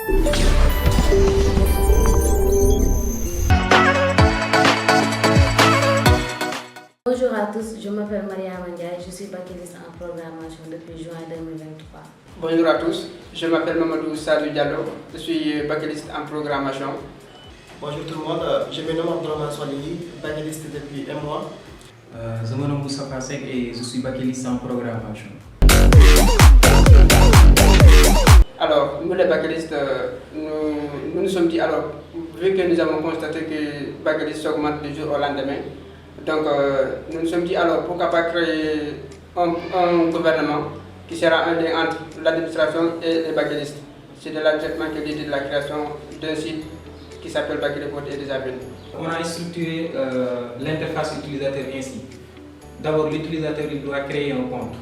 Bonjour à tous, je m'appelle Mariama Ndiaye, je suis baccalauréate en programmation depuis juin 2023. Bonjour à tous, je m'appelle Mamadou Sadou Diallo, je suis baccalauréate en programmation. Bonjour tout le monde, je me nomme Abdourahmane Soligui, baccalauréate depuis un mois. Je me nomme Moussa Fasek et je suis baccalauréate en programmation. Alors, nous les baccalauréates, nous nous sommes dit, alors, vu que nous avons constaté que le baccalauréat augmente du jour au lendemain, donc nous nous sommes dit, alors, pourquoi pas créer un gouvernement qui sera un lien entre l'administration et les baccalauréates. C'est de là directement que l'idée de la création d'un site qui s'appelle Baccalauréat et des Avenir. On a structuré l'interface utilisateur ainsi. D'abord, l'utilisateur il doit créer un compte.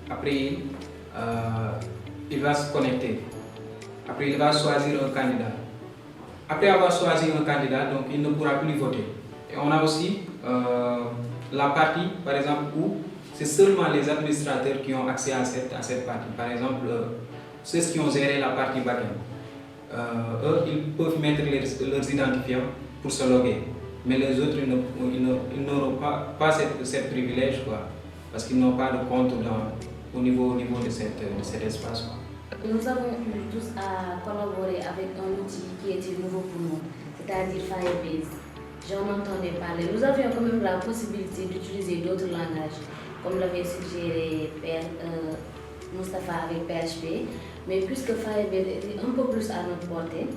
Après, il va se connecter. Après, il va choisir un candidat. Après avoir choisi un candidat, donc il ne pourra plus voter. Et on a aussi la partie, par exemple, où c'est seulement les administrateurs qui ont accès à cette partie. Par exemple, ceux qui ont géré la partie back-end. Eux, ils peuvent mettre leurs identifiants pour se loguer. Mais les autres, ils n'auront pas ce privilège, quoi, parce qu'ils n'ont pas de compte au niveau de cet espace. Quoi. Nous avons eu tous à collaborer avec un outil qui était nouveau pour nous, c'est-à-dire Firebase. J'en entendais parler. Nous avions quand même la possibilité d'utiliser d'autres langages, comme l'avait suggéré Mustapha avec PHP, mais puisque Firebase était un peu plus à notre portée,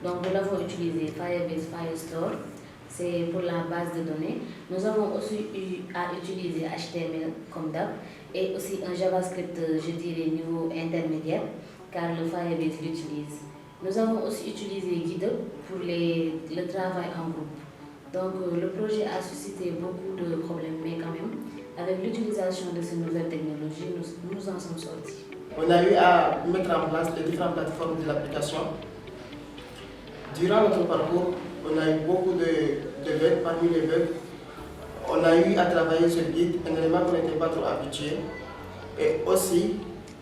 donc nous l'avons utilisé, Firebase Firestore, c'est pour la base de données. Nous avons aussi eu à utiliser HTML comme d'hab et aussi un JavaScript, je dirais, niveau intermédiaire, car le Firebase l'utilise. Nous avons aussi utilisé GitHub pour le travail en groupe. Donc le projet a suscité beaucoup de problèmes, mais quand même, avec l'utilisation de ces nouvelles technologies, nous en sommes sortis. On a eu à mettre en place les différentes plateformes de l'application. Durant notre parcours, on a eu beaucoup de bugs. Parmi les bugs, on a eu à travailler sur Git, un élément qu'on n'était pas trop habitué. Et aussi,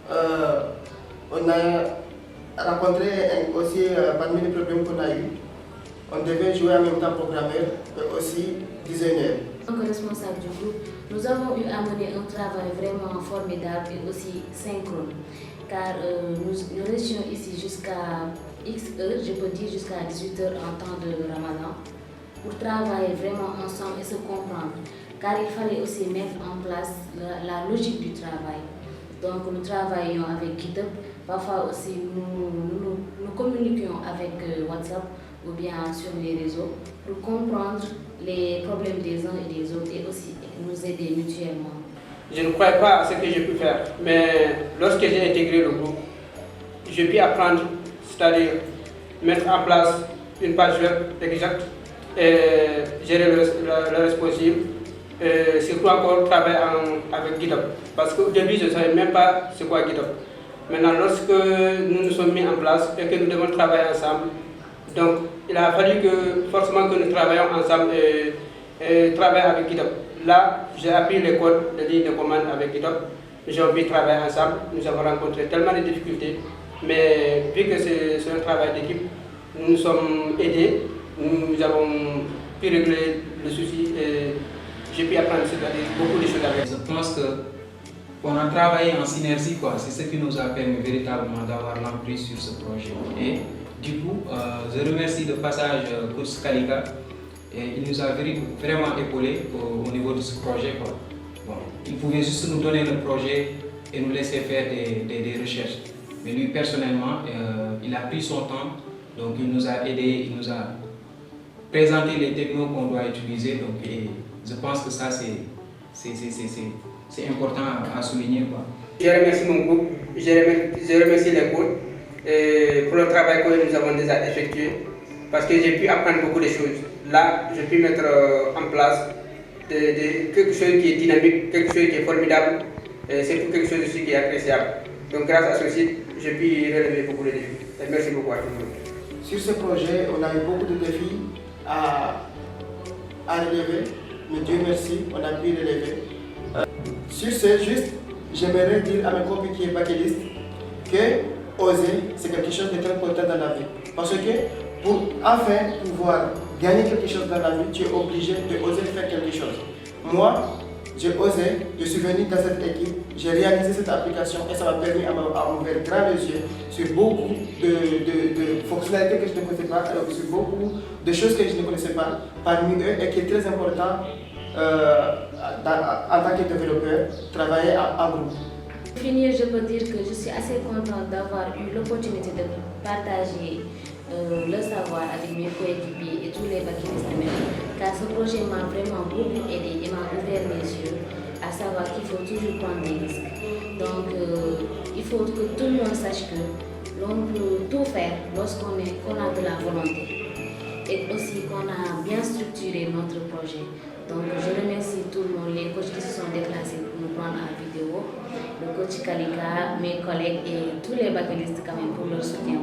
on a rencontré aussi parmi les problèmes qu'on a eu. On devait jouer en même temps programmeur, mais aussi designer. En tant que responsable du groupe, nous avons eu à mener un travail vraiment formidable et aussi synchrone, car nous restions ici jusqu'à X heures, je peux dire jusqu'à 18 heures en temps de Ramadan, pour travailler vraiment ensemble et se comprendre, car il fallait aussi mettre en place la logique du travail. Donc nous travaillions avec GitHub, parfois aussi nous communiquions avec WhatsApp ou bien sur les réseaux pour comprendre les problèmes des uns et des autres et aussi nous aider mutuellement. Je ne croyais pas à ce que j'ai pu faire, mais lorsque j'ai intégré le groupe, j'ai pu apprendre, c'est-à-dire mettre en place une page web exacte et gérer le responsive. Surtout encore travailler avec GitHub, parce qu'au début je ne savais même pas c'est quoi GitHub. Maintenant, lorsque nous nous sommes mis en place et que nous devons travailler ensemble, donc il a fallu forcément que nous travaillions ensemble et travailler avec GitHub. Là, j'ai appris les codes, les lignes de commande avec GitHub. J'ai envie de travailler ensemble. Nous avons rencontré tellement de difficultés, mais vu que c'est un travail d'équipe, nous nous sommes aidés, nous avons pu régler le souci et j'ai pu apprendre beaucoup de choses avec. Je pense qu'on a travaillé en synergie, quoi. C'est ce qui nous a permis véritablement d'avoir l'emprise sur ce projet. Et du coup, je remercie de passage Coach Kalika. Et il nous a vraiment épaulés au niveau de ce projet, quoi. Bon, il pouvait juste nous donner le projet et nous laisser faire des recherches. Mais lui, personnellement, il a pris son temps, donc il nous a aidés, il nous a présenté les technos qu'on doit utiliser. Donc, et je pense que ça, c'est important à souligner, quoi. Je remercie mon groupe, je remercie les coachs pour le travail que nous avons déjà effectué, parce que j'ai pu apprendre beaucoup de choses. Là, j'ai pu mettre en place quelque chose qui est dynamique, quelque chose qui est formidable, et c'est quelque chose aussi qui est appréciable. Donc grâce à ce site, j'ai pu relever beaucoup de défis. Et merci beaucoup à tout le monde. Sur ce projet, on a eu beaucoup de défis à relever, mais Dieu merci, on a pu relever. Sur ce, juste, j'aimerais dire à mes copains qui sont baccalistes que oser, c'est quelque chose de très important dans la vie. Parce que pour enfin pouvoir gagner quelque chose dans la vie, tu es obligé de oser faire quelque chose. Moi, j'ai osé, je suis venu dans cette équipe, j'ai réalisé cette application et ça m'a permis à m'ouvrir grand les yeux sur beaucoup de fonctionnalités que je ne connaissais pas, sur beaucoup de choses que je ne connaissais pas parmi eux et qui est très important en tant que développeur, travailler en groupe. Pour finir, je peux dire que je suis assez contente d'avoir eu l'opportunité de partager le savoir avec mes coéquipiers et tous les baccalistes car ce projet m'a vraiment beaucoup aidé et m'a ouvert les yeux à savoir qu'il faut toujours prendre des risques. Donc il faut que tout le monde sache que l'on peut tout faire lorsqu'on a de la volonté et aussi qu'on a bien structuré notre projet. Donc je remercie tout le monde, les coachs qui se sont déplacés pour nous prendre en vidéo, le coach Kalika, mes collègues et tous les baccalistes quand même pour leur soutien.